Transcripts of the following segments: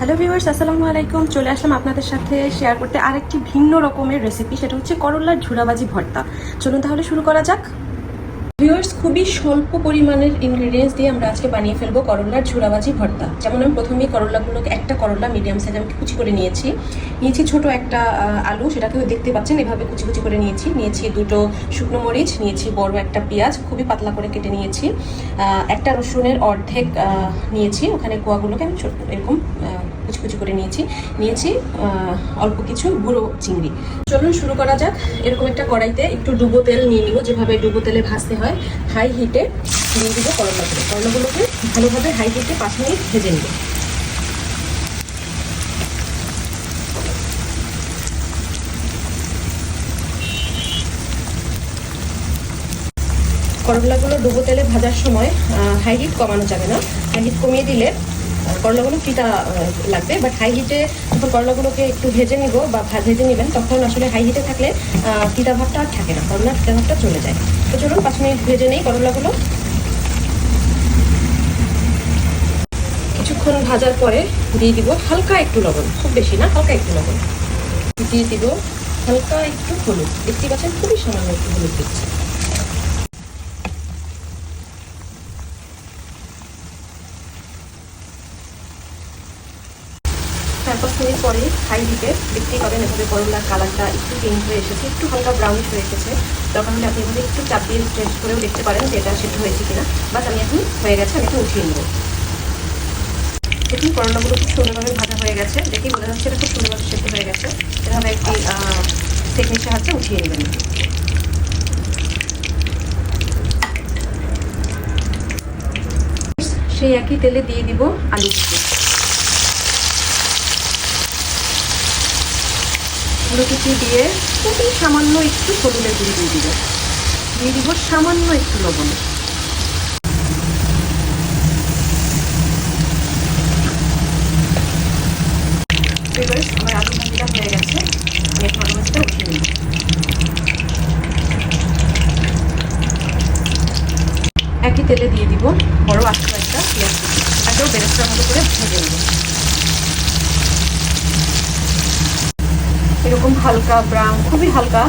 Hello viewers, আসসালামু আলাইকুম। চলে আসলাম আপনাদের সাথে শেয়ার করতে আরেকটি ভিন্ন রকমের রেসিপি। সেটা হচ্ছে করলার ঝুরাবাজি ভর্তা। চলুন তাহলে শুরু করা যাক। ভিউয়ার্স, খুবই স্বল্প পরিমাণের ইনগ্রেডিয়েন্টস দিয়ে আমরা আজকে বানিয়ে ফেলবো করলার ঝুরাবাজি ভর্তা। যেমন আমি প্রথমেই করলাগুলোকে একটা করলা মিডিয়াম সাইজ আমি কুচি করে নিয়েছি ছোট একটা আলু, সেটাকে দেখতে পাচ্ছেন এভাবে কুচি কুচি করে নিয়েছি দুটো শুকনো মরিচ, নিয়েছি বড় একটা পেঁয়াজ খুবই পাতলা করে কেটে নিয়েছি, একটা রসুনের অর্ধেক নিয়েছি, ওখানে কোয়াগুলোকে আমি এরকম কুচি কুচি করে নিয়েছি অল্প কিছু গুঁড়ো চিংড়ি। চলুন শুরু করা যাক। এরকম একটা কড়াইতে একটু ডুবো তেল নিয়ে নিব, যেভাবে ডুবো তেলে ভাজতে হয়। হাই হিটে দিয়ে দিব করলাগুলোকে ভালোভাবে হাই হিটে 5 মিনিট ভেজে নিব। করলাগুলো ডুবো তেলে ভাজার সময় হাই হিট কমানো যাবে না। হাই হিট কমিয়ে দিলে করলাগুলো ফিটা লাগবে, বাট হাই হিটে যখন করলাগুলোকে একটু ভেজে নিব বা ভেজে নেবেন, তখন আসলে হাই হিটে থাকলে ফিটা ভাবটা আর থাকে না, করলার ফিটা ভাবটা চলে যায়। তো চলুন 5 মিনিট ভেজে নেই করলাগুলো। কিছুক্ষণ ভাজার পরে দিয়ে দিব হালকা একটু লবণ, খুব বেশি না, হালকা একটু লবণ দিয়ে দিব। হালকা একটু হলুদ, দেখতে পাচ্ছেন খুবই সামান্য একটু হলুদ দিচ্ছি। 4-5 মিনিট পরে হাই হিটে দেখতেই পাবেন এভাবে করলার কালারটা একটু চেঞ্জ হয়ে এসেছে, একটু হালকা ব্রাউনিশ হয়ে এসেছে। তখন হলে আপনি এভাবে একটু চাপ দিয়ে টেস্ট করেও দেখতে পারেন যে এটা সেদ্ধ হয়েছে কিনা। বাট আমি এখন হয়ে গেছে, আমি এখন উঠিয়ে নেব। দেখুন করলাগুলো খুব সুন্দরভাবে ভাজা হয়ে গেছে, দেখেই বোঝা যাচ্ছে এটা খুব সুন্দরভাবে সেদ্ধ হয়ে গেছে। এভাবে একটি টেকনিক সাহায্যে উঠিয়ে নেবেন। সেই একই তেলে দিয়ে দিব আলু কুচি। আলু কুচি দিয়ে খুবই সামান্য একটু হলুদের গুঁড়ি দিয়ে দিব সামান্য একটু লবণ। আমার আলু ভাজিটা হয়ে গেছে, আমি এখন আলু ভাজিটা উঠিয়ে নিব। একই তেলে দিয়ে দিব বড় আস্ত একটা পেঁয়াজ কুচি, এটাকেও বেরেস্তার মতো করে ভেজে নেব। এরকম হালকা ব্রাউন, খুবই হালকা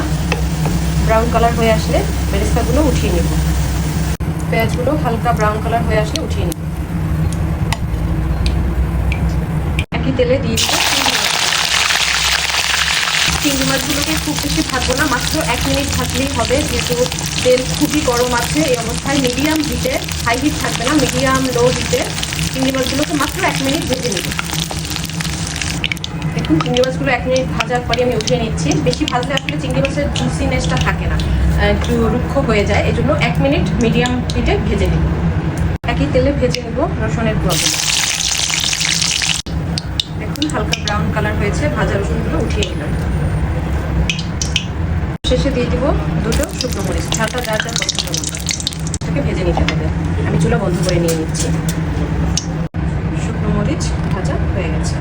ব্রাউন কালার হয়ে আসলে বেরেস্তাগুলো উঠিয়ে নেব। পেঁয়াজগুলো হালকা ব্রাউন কালার হয়ে আসলে উঠিয়ে নেব। একই তেলে দিয়ে দিব চিংড়ি মাছগুলোকে খুব বেশি ভাজবো না, মাত্র 1 মিনিট ভাজলেই হবে, যেহেতু তেল খুবই গরম আছে। এই অবস্থায় মিডিয়াম হিটে, হাই হিট থাকবে না, মিডিয়াম লো হিটে চিংড়ি মাছগুলোকে মাত্র 1 মিনিট ভেজে নেব। দেখুন চিংড়ি মাছগুলো 1 মিনিট ভাজার পরে আমি উঠিয়ে নিচ্ছি। বেশি ভাজলে আসলে চিংড়ি মাছের জুসিনেসটা থাকে না, একটু রুক্ষ হয়ে যায়, এই জন্য 1 মিনিট মিডিয়াম হিটে ভেজে নেব। একই তেলে ভেজে নেব রসুনের গুঁড়োগুলো। দেখুন হালকা ব্রাউন কালার হয়েছে, ভাজা রসুনগুলো উঠিয়ে নিলাম। শেষে দিয়ে দিব দুটো শুকনো মরিচ, ঝালটা যার যার পছন্দ মতো এটাকে ভেজে নিতে হবে। আমি চুলা বন্ধ করে নিয়ে নিচ্ছি। শুকনো মরিচ ভাজা হয়ে গেছে।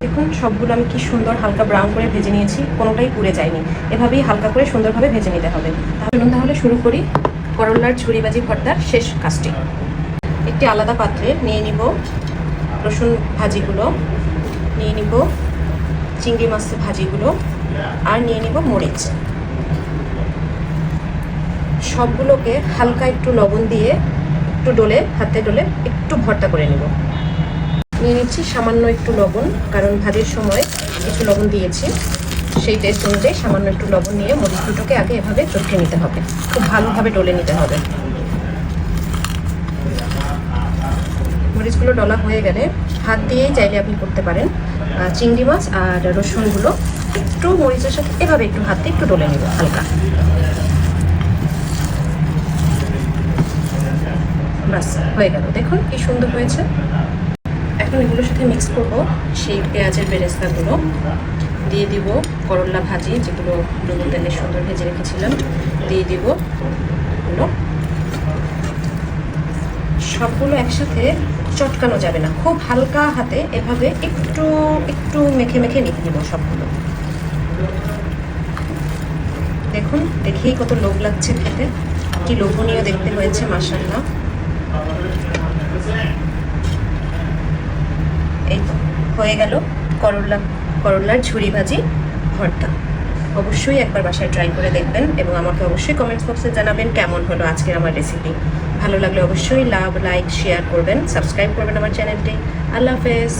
দেখুন সবগুলো আমি কি সুন্দর হালকা ব্রাউন করে ভেজে নিয়েছি, কোনোটাই পুড়ে যায়নি। এভাবেই হালকা করে সুন্দরভাবে ভেজে নিতে হবে। তাহলে শুরু করি করলার ঝুরিবাজি ভর্তার শেষ কাজটি। একটি আলাদা পাত্রে নিয়ে নিব রসুন ভাজিগুলো, নিয়ে নিব চিংড়ি মাছের ভাজিগুলো, আর নিয়ে নিব মরিচ। সবগুলোকে হালকা একটু লবণ দিয়ে একটু হাতে ডলে একটু ভর্তা করে নেব। নিয়ে নিচ্ছি সামান্য একটু লবণ, কারণ ভাজির সময় একটু লবণ দিয়েছি, সেই টেস্ট অনুযায়ী সামান্য একটু লবণ নিয়ে মরিচ দুটোকে আগে এভাবে চটকে নিতে হবে, খুব ভালোভাবে ডলে নিতে হবে। মরিচগুলো ডলা হয়ে গেলে হাত দিয়েই চাইলে আপনি করতে পারেন। চিংড়ি মাছ আর রসুনগুলো একটু মরিচের সাথে এভাবে একটু হাত দিয়ে একটু ডলে নেব হালকা। ব্যাস হয়ে গেল, দেখুন কি সুন্দর হয়েছে। এখন এগুলোর সাথে মিক্স করব সেই পেঁয়াজের বেরেস্তাগুলো, দিয়ে দিব করলা ভাজি যেগুলো ডুবো তেলে সুন্দর ভেজে রেখেছিলাম, দিয়ে দিব এগুলো। সবগুলো একসাথে চটকানো যাবে না, খুব হালকা হাতে এভাবে একটু একটু মেখে মেখে নিতে দিব সবগুলো। দেখুন দেখেই কত লোভ লাগছে খেতে, কি লোভনীয় দেখতে হয়েছে মাশাআল্লাহ। এই তো হয়ে গেল করলার ঝুরি ভাজি ভর্তা। অবশ্যই একবার বাসায় ট্রাই করে দেখবেন এবং আমাকে অবশ্যই কমেন্টস বক্সে জানাবেন কেমন হলো আজকের আমার রেসিপি। ভালো লাগলে অবশ্যই লাইক শেয়ার করবেন, সাবস্ক্রাইব করবেন আমার চ্যানেলটি। আল্লাহ হাফেজ।